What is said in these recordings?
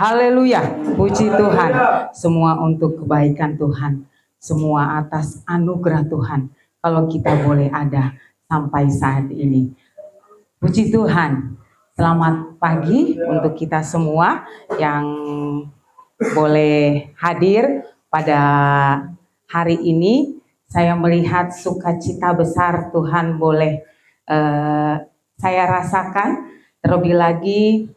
Haleluya, puji Tuhan. Semua untuk kebaikan Tuhan, semua atas anugerah Tuhan. Kalau kita boleh ada sampai saat ini, puji Tuhan. Selamat pagi untuk kita semua yang boleh hadir pada hari ini. Saya melihat sukacita besar Tuhan boleh saya rasakan. Terlebih lagi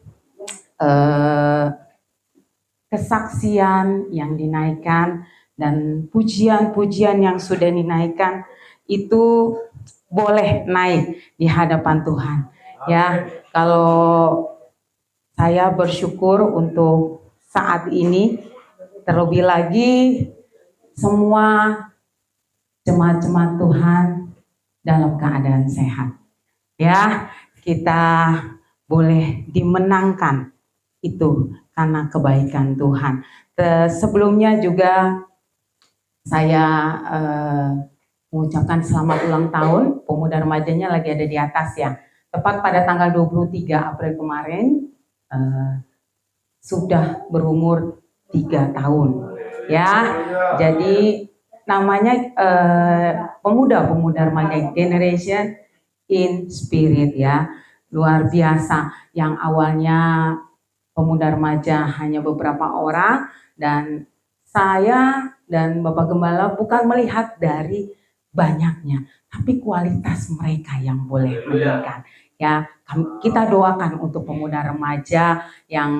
kesaksian yang dinaikkan dan pujian-pujian yang sudah dinaikkan itu boleh naik di hadapan Tuhan. Ya, kalau saya bersyukur untuk saat ini, terlebih lagi semua jemaat-jemaat Tuhan dalam keadaan sehat. Ya, kita boleh dimenangkan itu karena kebaikan Tuhan. Sebelumnya juga saya mengucapkan selamat ulang tahun. Pemuda remajanya lagi ada di atas ya. Tepat pada tanggal 23 April kemarin sudah berumur 3 tahun. Ya, jadi namanya pemuda-pemuda remaja Generation in Spirit ya. Luar biasa, yang awalnya pemuda remaja hanya beberapa orang, dan saya dan Bapak Gembala bukan melihat dari banyaknya, tapi kualitas mereka yang boleh meningkat. Ya, kita doakan untuk pemuda remaja yang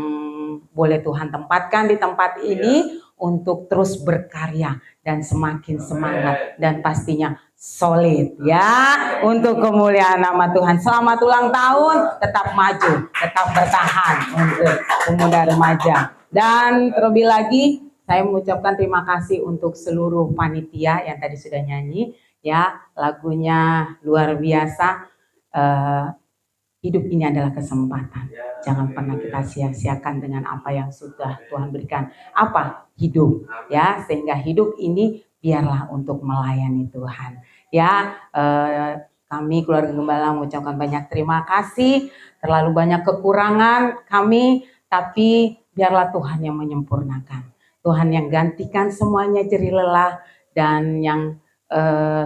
boleh Tuhan tempatkan di tempat ini untuk terus berkarya dan semakin semangat dan pastinya solid ya untuk kemuliaan nama Tuhan. Selamat ulang tahun, tetap maju, tetap bertahan untuk pemuda remaja. Dan terlebih lagi saya mengucapkan terima kasih untuk seluruh panitia yang tadi sudah nyanyi ya, lagunya luar biasa. Hidup ini adalah kesempatan. Jangan pernah kita sia-siakan dengan apa yang sudah Tuhan berikan. Apa? Hidup ya, sehingga hidup ini biarlah untuk melayani Tuhan. Ya, kami keluarga Gembala mengucapkan banyak terima kasih. Terlalu banyak kekurangan kami, tapi biarlah Tuhan yang menyempurnakan. Tuhan yang gantikan semuanya jerih lelah dan yang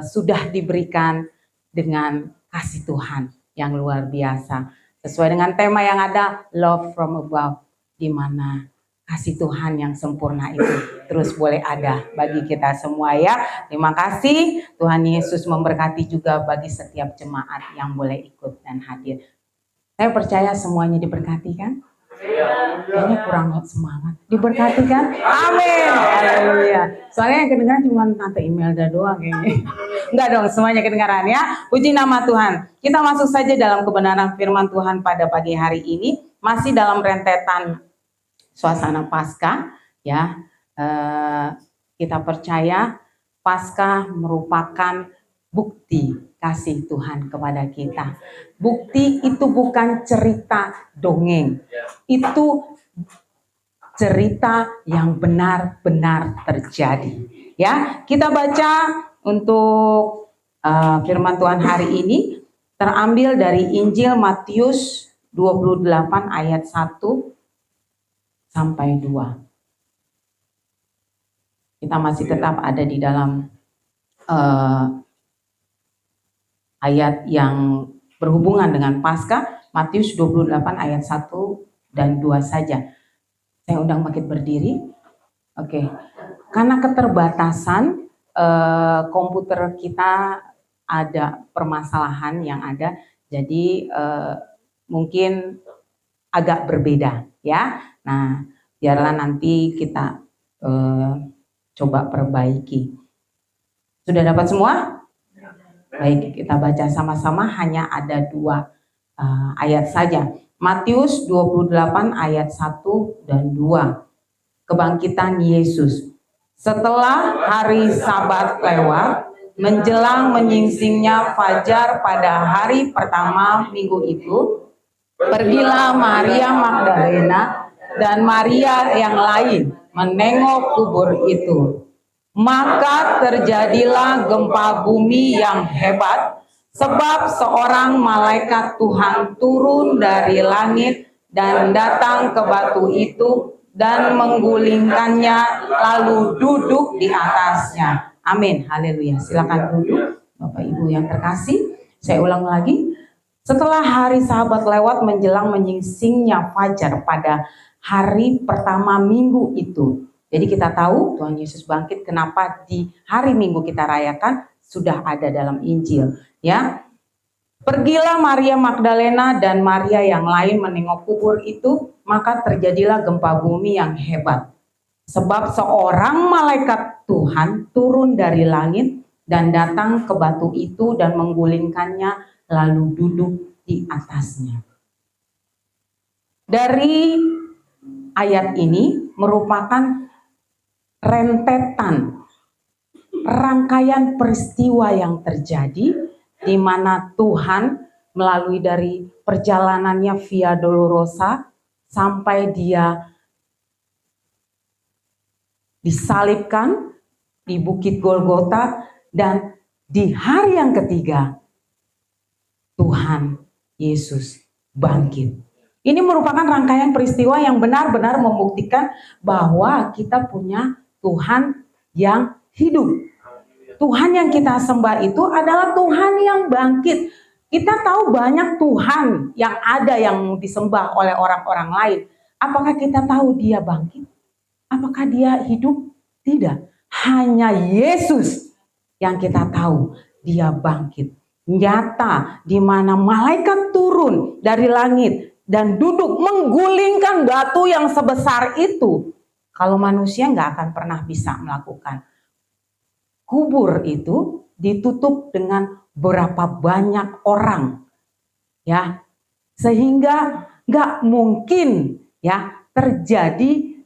sudah diberikan dengan kasih Tuhan yang luar biasa. Sesuai dengan tema yang ada, Love from Above, di mana kasih Tuhan yang sempurna itu terus boleh ada bagi kita semua ya. Terima kasih, Tuhan Yesus memberkati juga bagi setiap jemaat yang boleh ikut dan hadir. Saya percaya semuanya diberkati kan? Kayaknya kurang semangat. Diberkati kan? Amin. Haleluya. Soalnya yang kedengaran cuma Tante Imelda doang kayaknya. Enggak dong, semuanya kedengaran ya. Puji nama Tuhan. Kita masuk saja dalam kebenaran firman Tuhan pada pagi hari ini. Masih dalam rentetan suasana Paskah ya. Kita percaya Paskah merupakan bukti kasih Tuhan kepada kita. Bukti itu bukan cerita dongeng. Itu cerita yang benar-benar terjadi. Ya, kita baca untuk firman Tuhan hari ini terambil dari Injil Matius 28 ayat 1 sampai 2. Kita masih tetap ada di dalam ayat yang berhubungan dengan Paskah, Matius 28 ayat 1 dan 2 saja. Saya undang Makit berdiri. Oke. Karena keterbatasan komputer kita ada permasalahan yang ada, jadi mungkin agak berbeda ya. Nah, biarlah nanti kita coba perbaiki. Sudah dapat semua? Baik, kita baca sama-sama, hanya ada 2 ayat saja. Matius 28 ayat 1 dan 2. Kebangkitan Yesus. Setelah hari Sabat lewat, menjelang menyingsingnya fajar pada hari pertama minggu itu, pergilah Maria Magdalena dan Maria yang lain menengok kubur itu. Maka terjadilah gempa bumi yang hebat, sebab seorang malaikat Tuhan turun dari langit dan datang ke batu itu dan menggulingkannya lalu duduk di atasnya. Amin. Haleluya. Silakan duduk Bapak Ibu yang terkasih. Saya ulang lagi. Setelah hari Sabat lewat menjelang menyingsingnya fajar pada hari pertama minggu itu. Jadi kita tahu Tuhan Yesus bangkit, kenapa di hari Minggu kita rayakan, sudah ada dalam Injil, ya. Pergilah Maria Magdalena dan Maria yang lain menengok kubur itu, maka terjadilah gempa bumi yang hebat. Sebab seorang malaikat Tuhan turun dari langit dan datang ke batu itu dan menggulingkannya lalu duduk di atasnya. Dari ayat ini merupakan rentetan rangkaian peristiwa yang terjadi di mana Tuhan melalui dari perjalanannya Via Dolorosa sampai dia disalibkan di Bukit Golgota, dan di hari yang ketiga Tuhan Yesus bangkit. Ini merupakan rangkaian peristiwa yang benar-benar membuktikan bahwa kita punya Tuhan yang hidup. Tuhan yang kita sembah itu adalah Tuhan yang bangkit. Kita tahu banyak Tuhan yang ada yang disembah oleh orang-orang lain. Apakah kita tahu dia bangkit? Apakah dia hidup? Tidak. Hanya Yesus yang kita tahu dia bangkit. Nyata, di mana malaikat turun dari langit dan duduk menggulingkan batu yang sebesar itu. Kalau manusia nggak akan pernah bisa melakukan. Kubur itu ditutup dengan berapa banyak orang, ya, sehingga nggak mungkin ya terjadi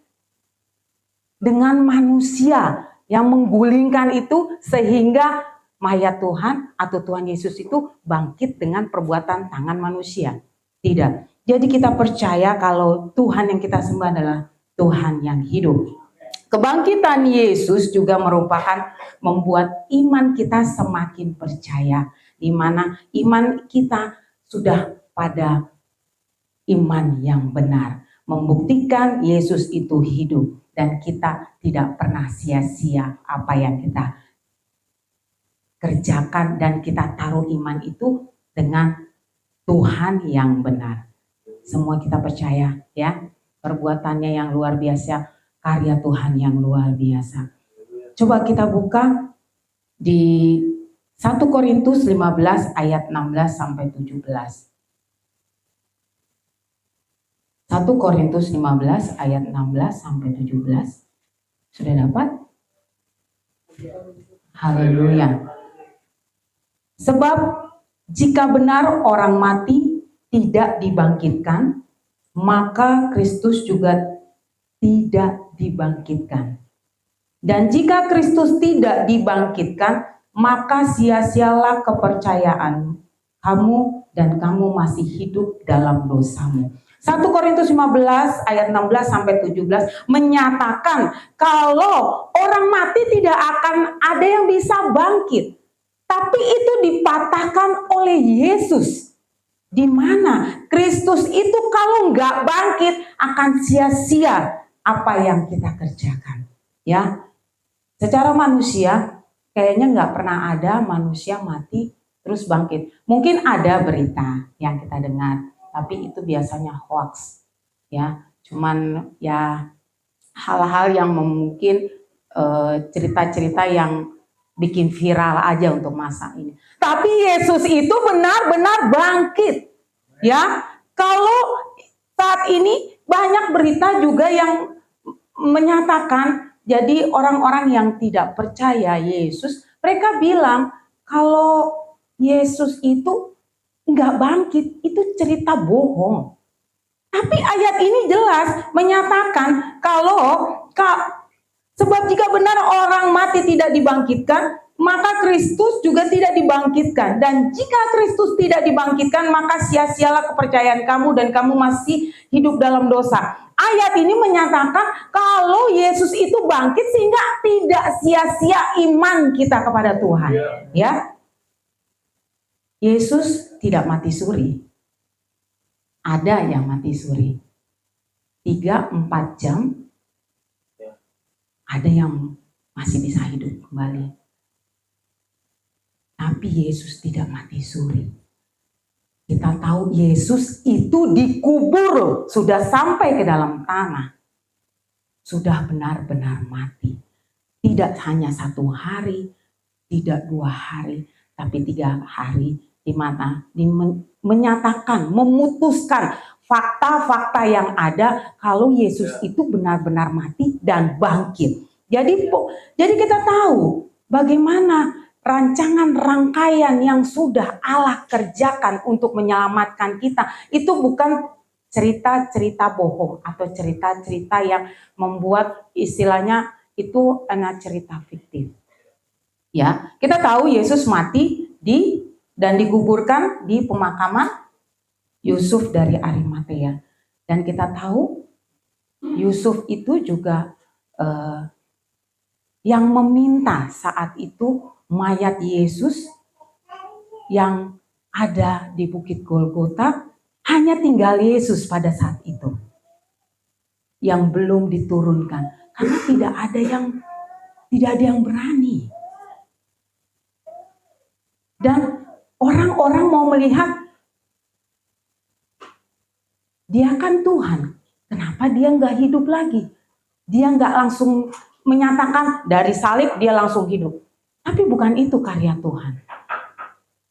dengan manusia yang menggulingkan itu sehingga mayat Tuhan atau Tuhan Yesus itu bangkit dengan perbuatan tangan manusia. Tidak. Jadi kita percaya kalau Tuhan yang kita sembah adalah Tuhan yang hidup. Kebangkitan Yesus juga merupakan membuat iman kita semakin percaya, di mana iman kita sudah pada iman yang benar, membuktikan Yesus itu hidup dan kita tidak pernah sia-sia apa yang kita kerjakan, dan kita taruh iman itu dengan Tuhan yang benar. Semua kita percaya ya, perbuatannya yang luar biasa, karya Tuhan yang luar biasa. Coba kita buka di 1 Korintus 15 ayat 16 sampai 17. 1 Korintus 15 ayat 16 sampai 17. Sudah dapat? Haleluya. Sebab jika benar orang mati tidak dibangkitkan, maka Kristus juga tidak dibangkitkan. Dan jika Kristus tidak dibangkitkan, maka sia-sialah kepercayaan kamu dan kamu masih hidup dalam dosamu. 1 Korintus 15 ayat 16 sampai 17 menyatakan kalau orang mati tidak akan ada yang bisa bangkit. Tapi itu dipatahkan oleh Yesus. Di mana Kristus itu kalau nggak bangkit akan sia-sia apa yang kita kerjakan. Ya, secara manusia kayaknya nggak pernah ada manusia mati terus bangkit. Mungkin ada berita yang kita dengar, tapi itu biasanya hoax. Ya, cuman ya hal-hal yang mungkin cerita-cerita yang bikin viral aja untuk masa ini. Tapi Yesus itu benar-benar bangkit. Ya, kalau saat ini banyak berita juga yang menyatakan, jadi orang-orang yang tidak percaya Yesus, mereka bilang kalau Yesus itu nggak bangkit, itu cerita bohong. Tapi ayat ini jelas menyatakan kalau sebab jika benar orang mati tidak dibangkitkan, maka Kristus juga tidak dibangkitkan. Dan jika Kristus tidak dibangkitkan, maka sia-sialah kepercayaan kamu dan kamu masih hidup dalam dosa. Ayat ini menyatakan kalau Yesus itu bangkit sehingga tidak sia-sia iman kita kepada Tuhan. Ya, Yesus tidak mati suri. Ada yang mati suri. 3-4 jam ada yang masih bisa hidup kembali. Tapi Yesus tidak mati suri. Kita tahu Yesus itu dikubur, sudah sampai ke dalam tanah. Sudah benar-benar mati. Tidak hanya 1 hari, tidak 2 hari, tapi 3 hari, di mana menyatakan, memutuskan fakta-fakta yang ada kalau Yesus itu benar-benar mati dan bangkit. Jadi kita tahu bagaimana rancangan rangkaian yang sudah Allah kerjakan untuk menyelamatkan kita. Itu bukan cerita-cerita bohong atau cerita-cerita yang membuat istilahnya itu hanya cerita fiktif. Ya, kita tahu Yesus mati dan dikuburkan di pemakaman Yusuf dari Arimatea. Dan kita tahu Yusuf itu juga yang meminta saat itu mayat Yesus yang ada di Bukit Golgota, hanya tinggal Yesus pada saat itu yang belum diturunkan, karena tidak ada yang berani. Dan orang-orang mau melihat, dia kan Tuhan, kenapa dia nggak hidup lagi? Dia nggak langsung menyatakan dari salib dia langsung hidup. Tapi bukan itu karya Tuhan.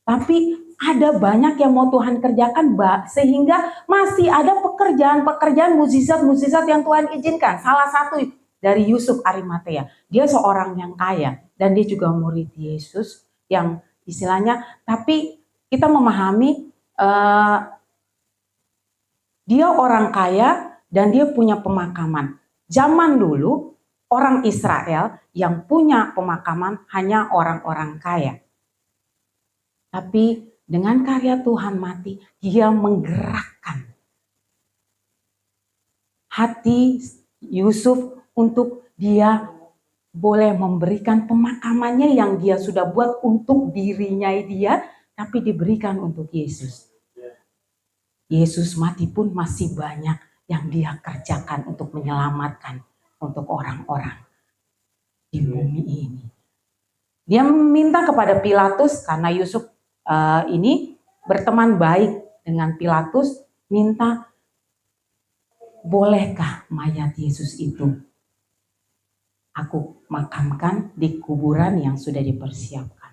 Tapi ada banyak yang mau Tuhan kerjakan, sehingga masih ada pekerjaan-pekerjaan mukjizat-mukjizat yang Tuhan izinkan. Salah satu dari Yusuf Arimatea. Dia seorang yang kaya dan dia juga murid Yesus yang istilahnya, tapi kita memahami dia orang kaya dan dia punya pemakaman. Zaman dulu orang Israel yang punya pemakaman hanya orang-orang kaya. Tapi dengan karya Tuhan mati, dia menggerakkan hati Yusuf untuk dia boleh memberikan pemakamannya yang dia sudah buat untuk dirinya dia, tapi diberikan untuk Yesus. Yesus mati pun masih banyak yang dia kerjakan untuk menyelamatkan untuk orang-orang di bumi ini. Dia meminta kepada Pilatus, karena Yusuf ini berteman baik dengan Pilatus, minta, bolehkah mayat Yesus itu aku makamkan di kuburan yang sudah dipersiapkan.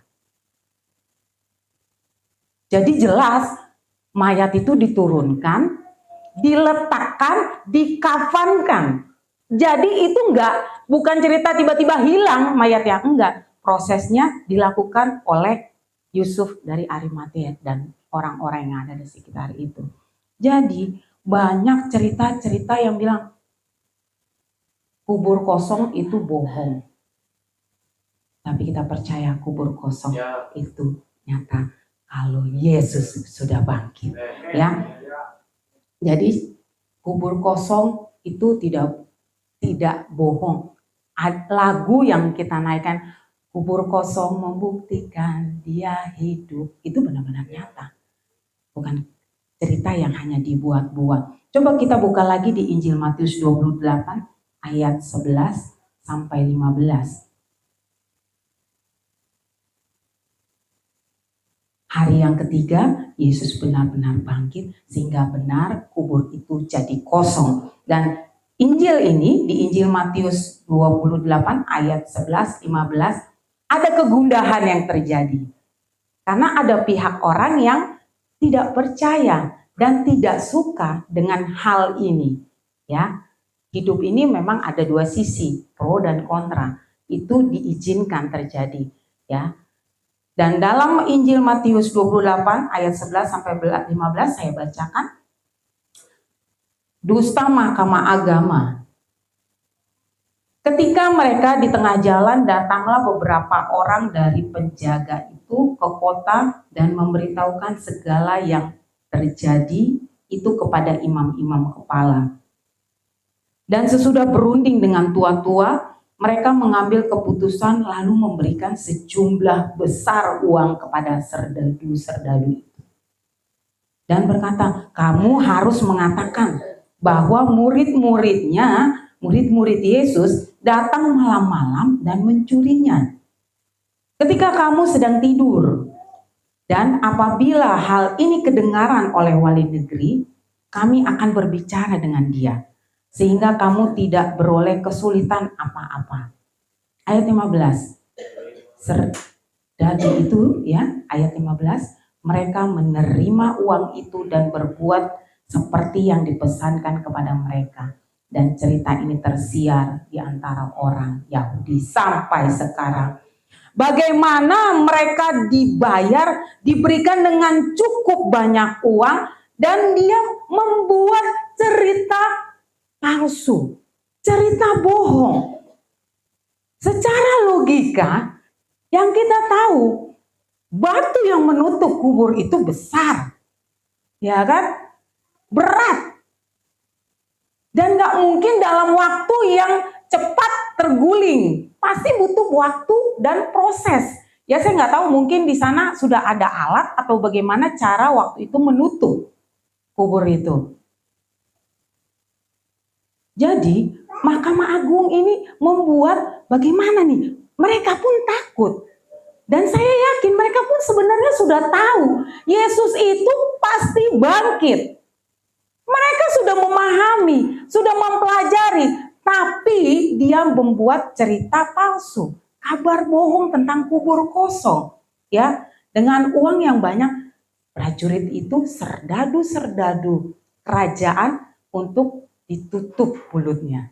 Jadi jelas mayat itu diturunkan, diletakkan, dikafankan. Jadi itu bukan cerita tiba-tiba hilang mayatnya, enggak. Prosesnya dilakukan oleh Yusuf dari Arimatea dan orang-orang yang ada di sekitar itu. Jadi banyak cerita-cerita yang bilang kubur kosong itu bohong. Tapi kita percaya kubur kosong itu nyata kalau Yesus sudah bangkit. Ya. Jadi kubur kosong itu tidak bohong. Lagu yang kita naikkan, kubur kosong membuktikan dia hidup, itu benar-benar nyata. Bukan cerita yang hanya dibuat-buat. Coba kita buka lagi di Injil Matius 28 ayat 11 sampai 15. Hari yang ketiga, Yesus benar-benar bangkit sehingga benar kubur itu jadi kosong. Dan Injil ini di Injil Matius 28 ayat 11-15 ada kegundahan yang terjadi. Karena ada pihak orang yang tidak percaya dan tidak suka dengan hal ini. Ya, hidup ini memang ada dua sisi, pro dan kontra. Itu diizinkan terjadi, ya. Dan dalam Injil Matius 28 ayat 11 sampai 15 saya bacakan. Dusta Mahkamah Agama. Ketika mereka di tengah jalan, datanglah beberapa orang dari penjaga itu ke kota dan memberitahukan segala yang terjadi itu kepada imam-imam kepala. Dan sesudah berunding dengan tua-tua, mereka mengambil keputusan lalu memberikan sejumlah besar uang kepada serdadu-serdadu itu. Dan berkata, kamu harus mengatakan bahwa murid-murid Yesus datang malam-malam dan mencurinya. Ketika kamu sedang tidur, dan apabila hal ini kedengaran oleh wali negeri, kami akan berbicara dengan dia, sehingga kamu tidak beroleh kesulitan apa-apa. Ayat 15. Serdadu itu ya, ayat 15, mereka menerima uang itu dan berbuat seperti yang dipesankan kepada mereka. Dan cerita ini tersiar di antara orang Yahudi sampai sekarang. Bagaimana mereka dibayar, diberikan dengan cukup banyak uang, dan dia membuat cerita palsu, cerita bohong. Secara logika, yang kita tahu, batu yang menutup kubur itu besar, ya kan? Berat. Dan gak mungkin dalam waktu yang cepat terguling. Pasti butuh waktu dan proses. Ya saya nggak tahu, mungkin di sana sudah ada alat atau bagaimana cara waktu itu menutup kubur itu. Jadi Mahkamah Agung ini membuat bagaimana nih? Mereka pun takut. Dan saya yakin mereka pun sebenarnya sudah tahu Yesus itu pasti bangkit. Mereka sudah memahami, sudah mempelajari, tapi dia membuat cerita palsu, kabar bohong tentang kubur kosong, ya, dengan uang yang banyak. Prajurit itu serdadu-serdadu kerajaan untuk ditutup mulutnya,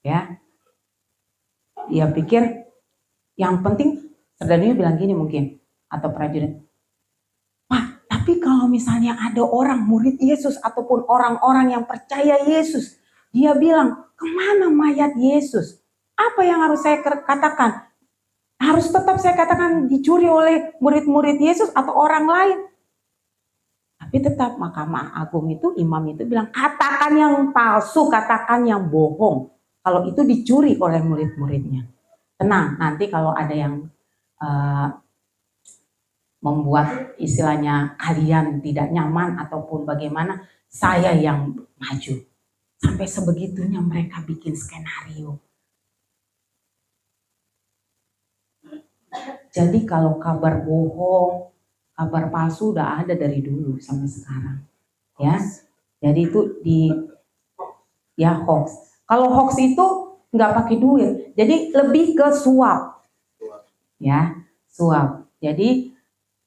ya. Dia pikir yang penting, serdadunya bilang gini mungkin, atau prajurit, Pak, tapi kalau misalnya ada orang murid Yesus ataupun orang-orang yang percaya Yesus, dia bilang, kemana mayat Yesus? Apa yang harus saya katakan? Harus tetap saya katakan dicuri oleh murid-murid Yesus atau orang lain? Tapi tetap Mahkamah Agung itu, imam itu bilang, katakan yang palsu, katakan yang bohong. Kalau itu dicuri oleh murid-muridnya. Tenang, nanti kalau ada yang membuat istilahnya kalian tidak nyaman ataupun bagaimana, saya yang maju. Sampai sebegitunya mereka bikin skenario. Jadi kalau kabar bohong, kabar palsu udah ada dari dulu sampai sekarang. Ya. Jadi itu hoax. Kalau hoax itu nggak pakai duit. Jadi lebih ke suap. Ya, suap. Jadi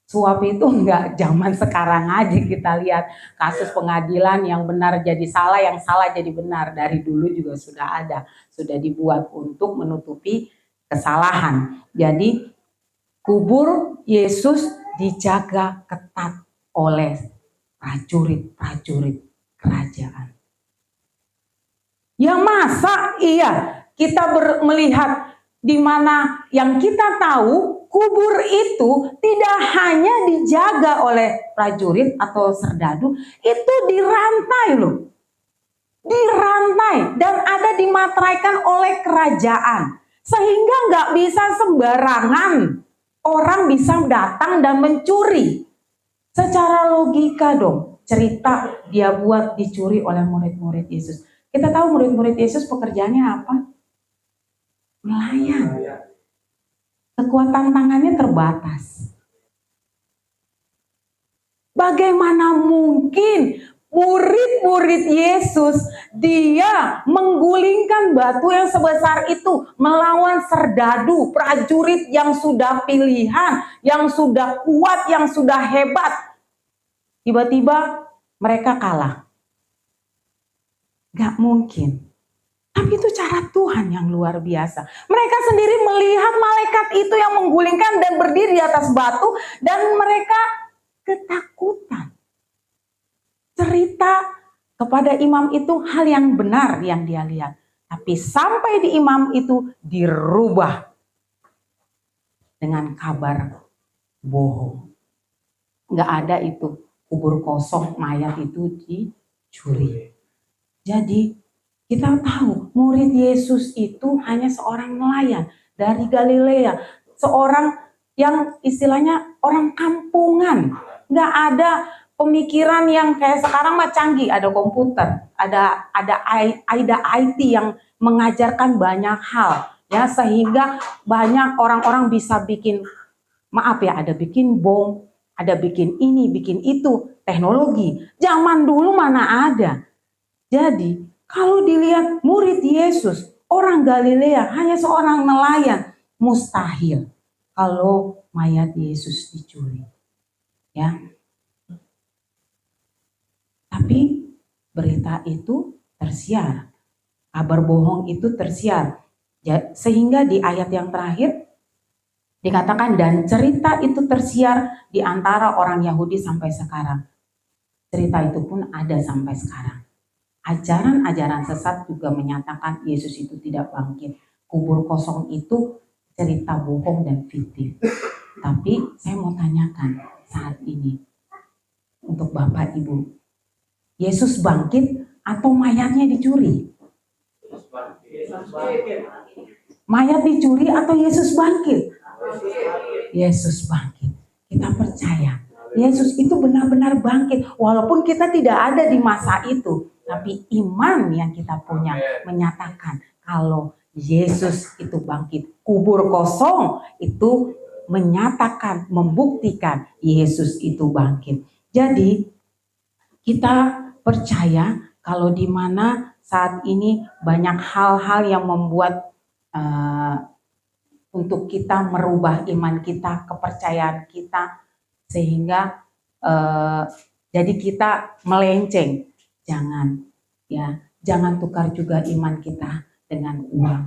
suap itu enggak zaman sekarang aja kita lihat kasus pengadilan yang benar jadi salah, yang salah jadi benar. Dari dulu juga sudah ada, sudah dibuat untuk menutupi kesalahan. Jadi kubur Yesus dijaga ketat oleh prajurit-prajurit kerajaan. Ya masa iya kita melihat di mana yang kita tahu kubur itu tidak hanya dijaga oleh prajurit atau serdadu, itu dirantai loh. Dirantai dan ada dimateraikan oleh kerajaan. Sehingga nggak bisa sembarangan orang bisa datang dan mencuri. Secara logika dong, cerita dia buat dicuri oleh murid-murid Yesus. Kita tahu murid-murid Yesus pekerjaannya apa? Melayan. Kekuatan tangannya terbatas. Bagaimana mungkin murid-murid Yesus dia menggulingkan batu yang sebesar itu melawan serdadu, prajurit yang sudah pilihan, yang sudah kuat, yang sudah hebat. Tiba-tiba mereka kalah. Gak mungkin. Tapi itu cara Tuhan yang luar biasa. Mereka sendiri melihat malaikat itu yang menggulingkan dan berdiri di atas batu, dan mereka ketakutan. Cerita kepada imam itu hal yang benar yang dia lihat. Tapi sampai di imam itu dirubah dengan kabar bohong. Gak ada itu kubur kosong, mayat itu dicuri. Jadi kita tahu murid Yesus itu hanya seorang nelayan dari Galilea. Seorang yang istilahnya orang kampungan. Gak ada pemikiran yang kayak sekarang mah canggih, ada komputer, ada IT yang mengajarkan banyak hal ya, sehingga banyak orang-orang bisa bikin, maaf ya, ada bikin bom, ada bikin ini, bikin itu, teknologi. Zaman dulu mana ada. Jadi kalau dilihat murid Yesus, orang Galilea, hanya seorang nelayan, mustahil kalau mayat Yesus dicuri. Ya. Tapi berita itu tersiar, kabar bohong itu tersiar. Sehingga di ayat yang terakhir dikatakan, dan cerita itu tersiar di antara orang Yahudi sampai sekarang. Cerita itu pun ada sampai sekarang. Ajaran-ajaran sesat juga menyatakan Yesus itu tidak bangkit. Kubur kosong itu cerita bohong dan fiktif. Tapi saya mau tanyakan saat ini untuk Bapak Ibu, Yesus bangkit atau mayatnya dicuri? Mayat dicuri atau Yesus bangkit? Yesus bangkit. Kita percaya Yesus itu benar-benar bangkit. Walaupun kita tidak ada di masa itu, tapi iman yang kita punya menyatakan kalau Yesus itu bangkit. Kubur kosong itu menyatakan, membuktikan Yesus itu bangkit. Jadi kita percaya kalau di mana saat ini banyak hal-hal yang membuat untuk kita merubah iman kita, kepercayaan kita, sehingga jadi kita melenceng. Jangan tukar juga iman kita dengan uang.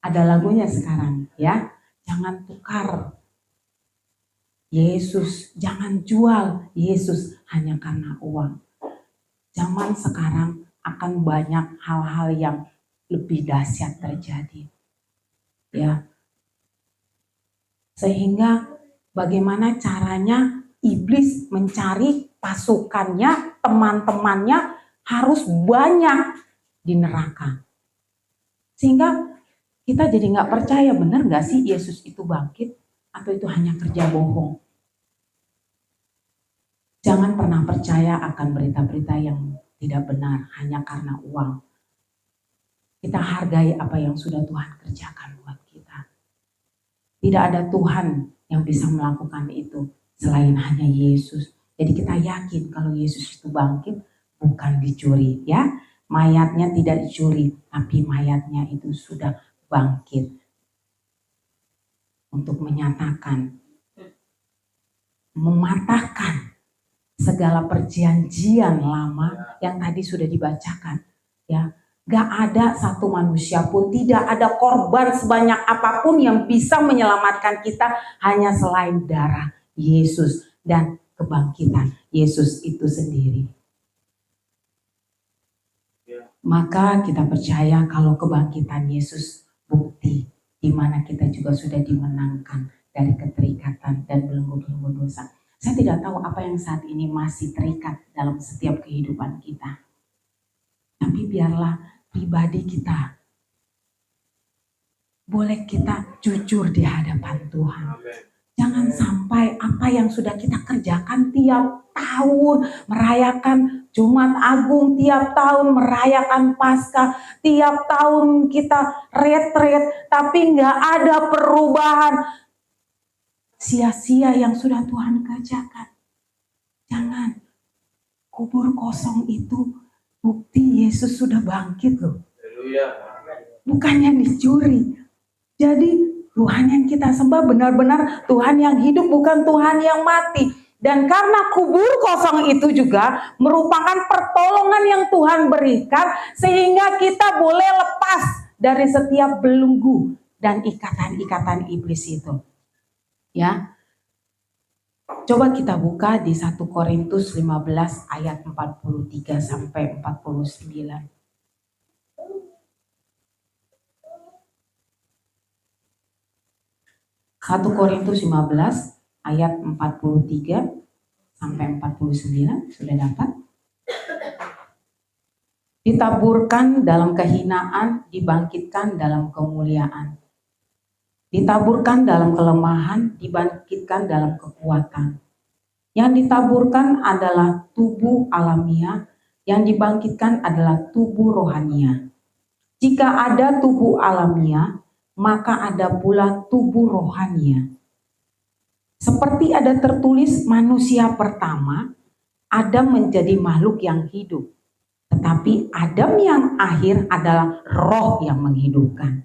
Ada lagunya sekarang ya, jangan tukar Yesus, jangan jual Yesus hanya karena uang. Zaman sekarang akan banyak hal-hal yang lebih dahsyat terjadi. Ya. Sehingga bagaimana caranya iblis mencari pasukannya, teman-temannya harus banyak di neraka. Sehingga kita jadi nggak percaya, benar nggak sih Yesus itu bangkit atau itu hanya kerja bohong? Jangan pernah percaya akan berita-berita yang tidak benar hanya karena uang. Kita hargai apa yang sudah Tuhan kerjakan buat kita. Tidak ada Tuhan yang bisa melakukan itu selain hanya Yesus. Jadi kita yakin kalau Yesus itu bangkit bukan dicuri ya. Mayatnya tidak dicuri, tapi mayatnya itu sudah bangkit. Untuk menyatakan, mematahkan segala perjanjian lama yang tadi sudah dibacakan. Ya, gak ada satu manusia pun, tidak ada korban sebanyak apapun yang bisa menyelamatkan kita hanya selain darah Yesus dan kebangkitan Yesus itu sendiri. Maka kita percaya kalau kebangkitan Yesus bukti di mana kita juga sudah dimenangkan dari keterikatan dan belenggu-belenggu dosa. Saya tidak tahu apa yang saat ini masih terikat dalam setiap kehidupan kita. Tapi biarlah pribadi kita, boleh kita jujur di hadapan Tuhan. Jangan sampai apa yang sudah kita kerjakan tiap tahun, merayakan Jumat Agung, tiap tahun merayakan Paskah, tiap tahun kita retret, tapi nggak ada perubahan. Sia-sia yang sudah Tuhan kerjakan. Jangan. Kubur kosong itu bukti Yesus sudah bangkit loh. Bukannya dicuri. Jadi Tuhan yang kita sembah benar-benar Tuhan yang hidup, bukan Tuhan yang mati. Dan karena kubur kosong itu juga merupakan pertolongan yang Tuhan berikan, sehingga kita boleh lepas dari setiap belenggu dan ikatan-ikatan iblis itu. Ya. Coba kita buka di 1 Korintus 15 ayat 43 sampai 49. 1 Korintus 15 ayat 43 sampai 49 sudah dapat? Ditaburkan dalam kehinaan, dibangkitkan dalam kemuliaan. Ditaburkan dalam kelemahan, dibangkitkan dalam kekuatan. Yang ditaburkan adalah tubuh alamiah, yang dibangkitkan adalah tubuh rohania. Jika ada tubuh alamiah, maka ada pula tubuh rohania. Seperti ada tertulis, manusia pertama, Adam menjadi makhluk yang hidup. Tetapi Adam yang akhir adalah roh yang menghidupkan.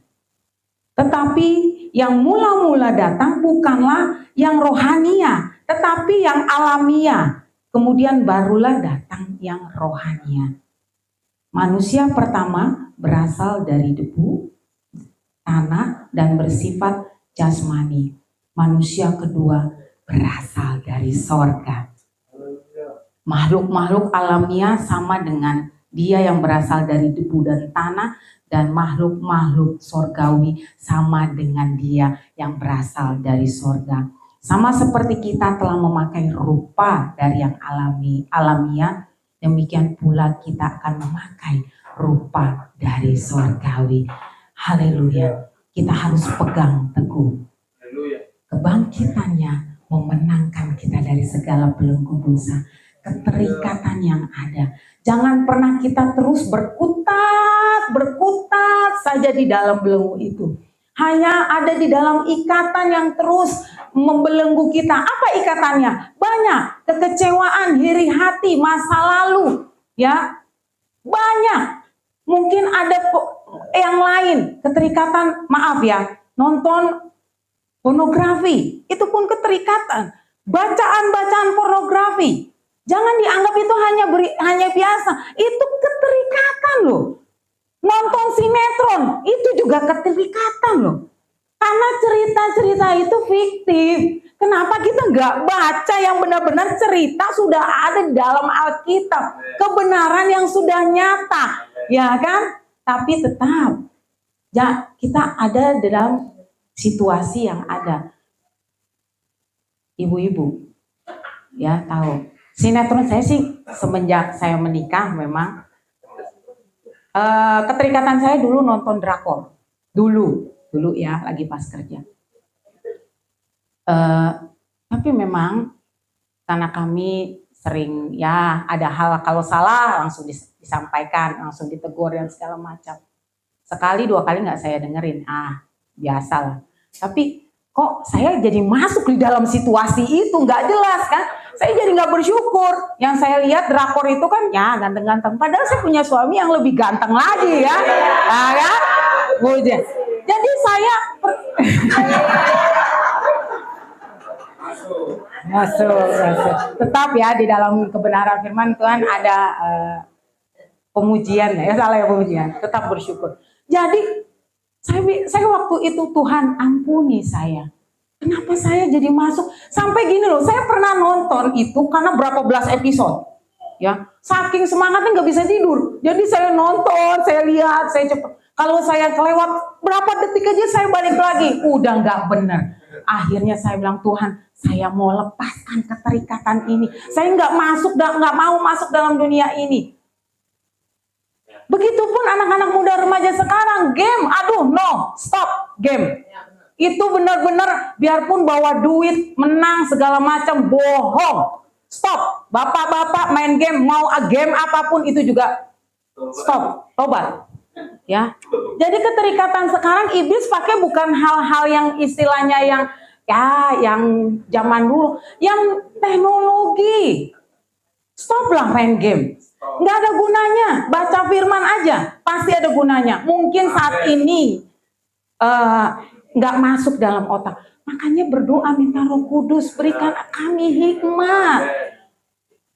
Tetapi yang mula-mula datang bukanlah yang rohania, tetapi yang alamiah. Kemudian barulah datang yang rohania. Manusia pertama berasal dari debu, tanah, dan bersifat jasmani. Manusia kedua berasal dari sorga. Makhluk-makhluk alamiah sama dengan dia yang berasal dari debu dan tanah, dan makhluk-makhluk sorgawi sama dengan dia yang berasal dari sorga. Sama seperti kita telah memakai rupa dari yang alamiah, demikian pula kita akan memakai rupa dari sorgawi. Haleluya. Kita harus pegang teguh. Kebangkitannya memenangkan kita dari segala belenggu dosa, keterikatan yang ada. Jangan pernah kita terus berkutat saja di dalam belenggu itu. Hanya ada di dalam ikatan yang terus membelenggu kita. Apa ikatannya? Banyak. Kekecewaan, iri hati, masa lalu. Ya, banyak. Mungkin ada yang lain. Keterikatan, maaf ya, nonton pornografi. Itu pun keterikatan. Bacaan-bacaan pornografi. Jangan dianggap itu hanya biasa. Itu keterikatan loh. Nonton sinetron, itu juga keterikatan loh. Karena cerita-cerita itu fiktif. Kenapa kita nggak baca yang benar-benar cerita sudah ada di dalam Alkitab. Kebenaran yang sudah nyata. Ya kan? Tapi tetap. Ya, kita ada dalam situasi yang ada. Ibu-ibu. Ya, tahu. Sinetron saya sih semenjak saya menikah memang keterikatan saya dulu nonton drakor. Dulu ya, lagi pas kerja. Tapi memang karena kami sering ya ada hal kalau salah langsung disampaikan, langsung ditegur dan segala macam. Sekali dua kali nggak saya dengerin, biasalah. Tapi kok saya jadi masuk di dalam situasi itu nggak jelas kan? Saya jadi nggak bersyukur. Yang saya lihat drakor itu kan ya ganteng-ganteng. Padahal saya punya suami yang lebih ganteng lagi ya. Nah, ya. Jadi saya masuk. Tetap ya di dalam kebenaran firman Tuhan ada pemujian ya, salah ya pemujian. Tetap bersyukur. Jadi saya waktu itu Tuhan ampuni saya. Kenapa saya jadi masuk sampai gini loh? Saya pernah nonton itu karena berapa belas episode, ya. Saking semangatnya nggak bisa tidur. Jadi saya nonton, saya lihat, saya cepet. Kalau saya kelewat berapa detik aja saya balik lagi, udah nggak benar. Akhirnya saya bilang Tuhan, saya mau lepaskan keterikatan ini. Saya nggak mau masuk dalam dunia ini. Begitupun anak-anak muda remaja sekarang, game, stop game. Itu benar-benar biarpun bawa duit, menang segala macam, bohong. Stop. Bapak-bapak main game, mau game apapun itu juga stop, tobat. Ya. Jadi keterikatan sekarang iblis pakai bukan hal-hal yang istilahnya yang zaman dulu, yang teknologi. Stoplah main game. Nggak ada gunanya. Baca firman aja, pasti ada gunanya. Mungkin saat ini nggak masuk dalam otak. Makanya berdoa minta Roh Kudus berikan kami hikmat.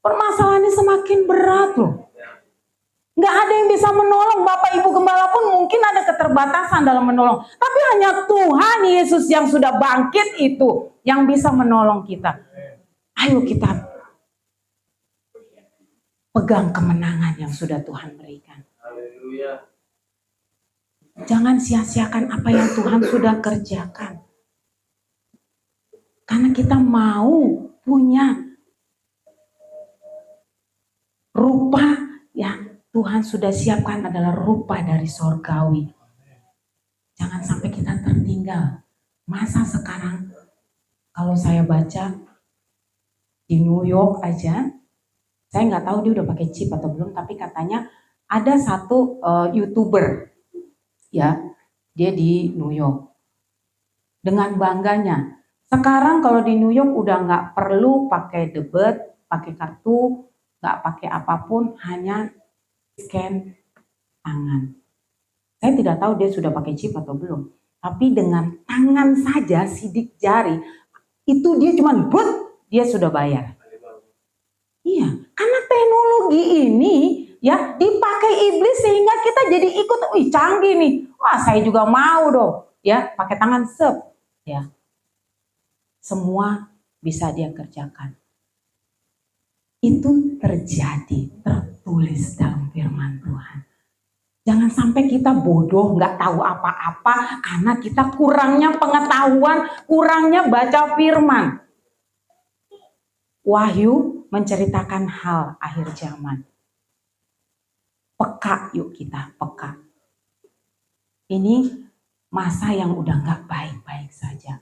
Permasalahannya semakin berat loh. Nggak ada yang bisa menolong. Bapak Ibu Gembala pun mungkin ada keterbatasan dalam menolong. Tapi hanya Tuhan Yesus yang sudah bangkit itu yang bisa menolong kita. Ayo kita pegang kemenangan yang sudah Tuhan berikan. Haleluya. Jangan sia-siakan apa yang Tuhan sudah kerjakan. Karena kita mau punya rupa yang Tuhan sudah siapkan adalah rupa dari sorgawi. Jangan sampai kita tertinggal. Masa sekarang kalau saya baca Di New York aja, saya nggak tahu dia udah pakai chip atau belum, tapi katanya ada satu YouTuber, ya, dia di New York. Dengan bangganya, sekarang kalau di New York udah nggak perlu pakai debit, pakai kartu, nggak pakai apapun, hanya scan tangan. Saya tidak tahu dia sudah pakai chip atau belum, tapi dengan tangan saja, sidik jari, itu dia cuma dia sudah bayar. Iya, karena teknologi ini ya dipakai iblis sehingga kita jadi ikut, wih canggih nih, wah saya juga mau dong, ya pakai tangan ya. Semua bisa dia kerjakan. Itu terjadi, tertulis dalam firman Tuhan. Jangan sampai kita bodoh, nggak tahu apa-apa karena kita kurangnya pengetahuan, kurangnya baca firman. Wahyu menceritakan hal akhir zaman. Peka yuk kita, peka. Ini masa yang udah nggak baik-baik saja.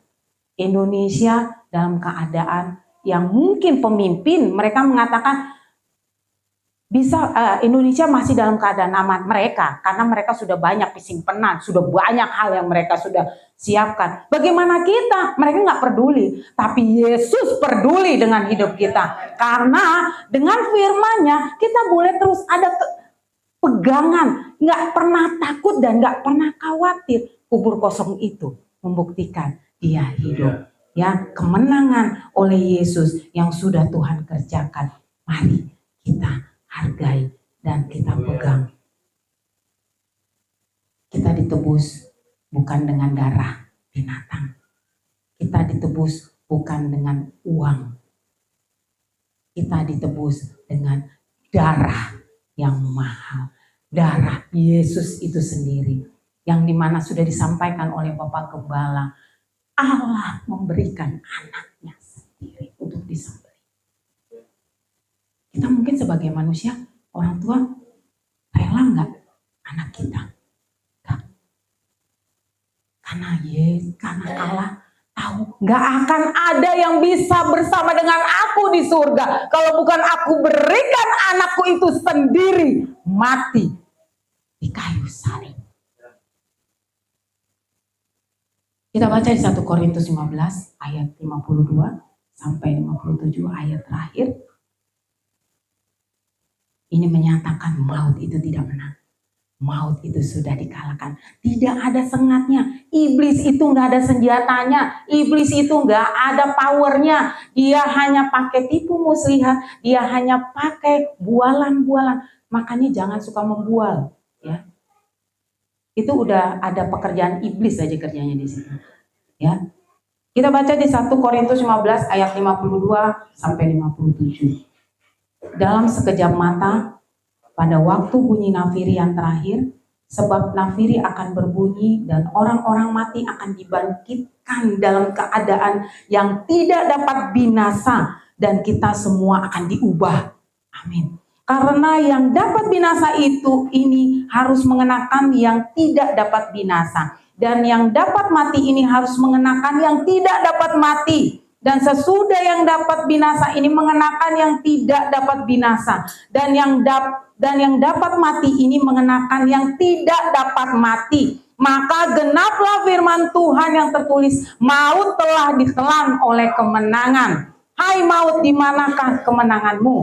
Indonesia dalam keadaan yang mungkin pemimpin mereka mengatakan bisa Indonesia masih dalam keadaan aman, mereka karena mereka sudah banyak kesimpenan, sudah banyak hal yang mereka sudah siapkan. Bagaimana kita? Mereka nggak peduli, tapi Yesus peduli dengan hidup kita karena dengan firman-Nya kita boleh terus ada pegangan, nggak pernah takut dan nggak pernah khawatir. Kubur kosong itu membuktikan dia hidup. Ya, kemenangan oleh Yesus yang sudah Tuhan kerjakan. Mari kita hargai dan kita pegang. Kita ditebus bukan dengan darah binatang. Kita ditebus bukan dengan uang. Kita ditebus dengan darah yang mahal. Darah Yesus itu sendiri. Yang dimana sudah disampaikan oleh Bapak Gembala. Allah memberikan anaknya sendiri untuk disembelih. Kita mungkin sebagai manusia, orang tua rela nggak anak kita? Nggak. Karena Allah tahu nggak akan ada yang bisa bersama dengan aku di surga kalau bukan aku berikan anakku itu sendiri mati di kayu salib. Kita baca di 1 Korintus 15 ayat 52 sampai 57 ayat terakhir. Ini menyatakan maut itu tidak menang. Maut itu sudah dikalahkan. Tidak ada sengatnya. Iblis itu nggak ada senjatanya. Iblis itu nggak ada powernya. Dia hanya pakai tipu muslihat. Dia hanya pakai bualan-bualan. Makanya jangan suka membual. Ya. Itu udah ada pekerjaan iblis aja kerjanya di situ. Ya. Kita baca di 1 Korintus 15 ayat 52 sampai 57. Dalam sekejap mata, pada waktu bunyi nafiri yang terakhir, sebab nafiri akan berbunyi dan orang-orang mati akan dibangkitkan dalam keadaan yang tidak dapat binasa dan kita semua akan diubah. Amin. Karena yang dapat binasa ini harus mengenakan yang tidak dapat binasa. Dan yang dapat mati ini harus mengenakan yang tidak dapat mati. Dan sesudah yang dapat binasa ini mengenakan yang tidak dapat binasa. Dan yang dapat mati ini mengenakan yang tidak dapat mati. Maka genaplah firman Tuhan yang tertulis, maut telah ditelan oleh kemenangan. Hai maut, di manakah kemenanganmu?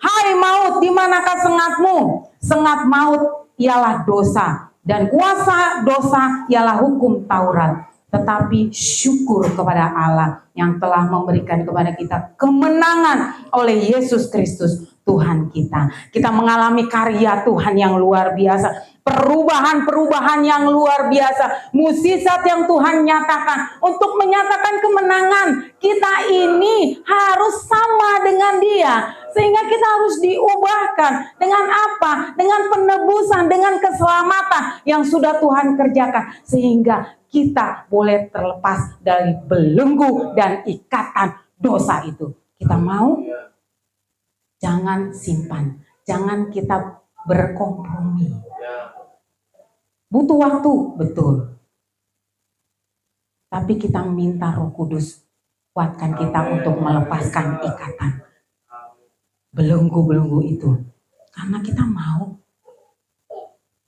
Hai maut, di manakah sengatmu? Sengat maut ialah dosa. Dan kuasa dosa ialah hukum Taurat. Tetapi syukur kepada Allah yang telah memberikan kepada kita kemenangan oleh Yesus Kristus Tuhan kita. Kita mengalami karya Tuhan yang luar biasa. Perubahan-perubahan yang luar biasa. Mukjizat yang Tuhan nyatakan. Untuk menyatakan kemenangan. Kita ini harus sama dengan Dia. Sehingga kita harus diubahkan. Dengan apa? Dengan penebusan, dengan keselamatan yang sudah Tuhan kerjakan. Sehingga kita boleh terlepas dari belenggu dan ikatan dosa itu. Kita mau? Jangan simpan. Jangan kita berkompromi. Butuh waktu, betul. Tapi kita minta Roh Kudus kuatkan kita untuk melepaskan ikatan belenggu-belenggu itu. Karena kita mau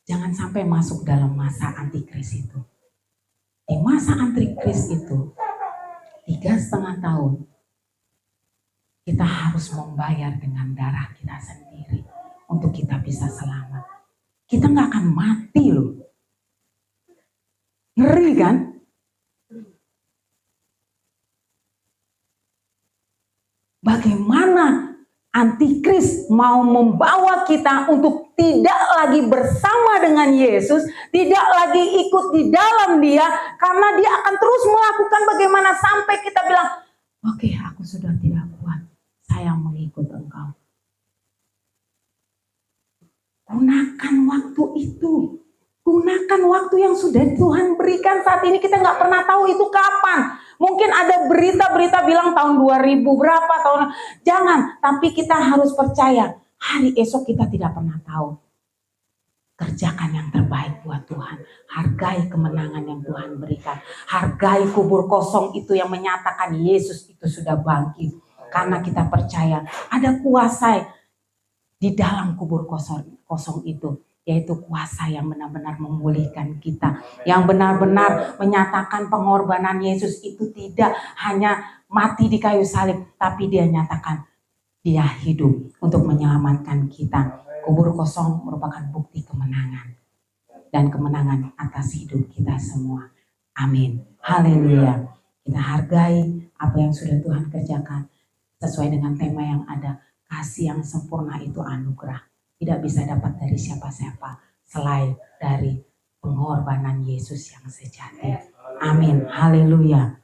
jangan sampai masuk dalam masa antikris itu. Di masa antikris itu 3,5 tahun kita harus membayar dengan darah kita sendiri untuk kita bisa selamat. Kita nggak akan mati loh. Ngeri kan? Bagaimana antikris mau membawa kita untuk tidak lagi bersama dengan Yesus, tidak lagi ikut di dalam Dia, karena Dia akan terus melakukan bagaimana sampai kita bilang, oke, aku sudah tidak kuat, saya mengikut Engkau. Gunakan waktu itu. Gunakan waktu yang sudah Tuhan berikan saat ini. Kita nggak pernah tahu itu kapan. Mungkin ada berita-berita bilang tahun 2000 berapa tahun. Jangan, tapi kita harus percaya. Hari esok kita tidak pernah tahu. Kerjakan yang terbaik buat Tuhan. Hargai kemenangan yang Tuhan berikan. Hargai kubur kosong itu yang menyatakan Yesus itu sudah bangkit. Karena kita percaya ada kuasa di dalam kubur kosong itu. Yaitu kuasa yang benar-benar memulihkan kita. Yang benar-benar menyatakan pengorbanan Yesus itu tidak hanya mati di kayu salib. Tapi Dia nyatakan Dia hidup untuk menyelamatkan kita. Kubur kosong merupakan bukti kemenangan. Dan kemenangan atas hidup kita semua. Amin. Haleluya. Kita hargai apa yang sudah Tuhan kerjakan. Sesuai dengan tema yang ada. Kasih yang sempurna itu anugerah. Tidak bisa dapat dari siapa-siapa selain dari pengorbanan Yesus yang sejati. Amin. Haleluya.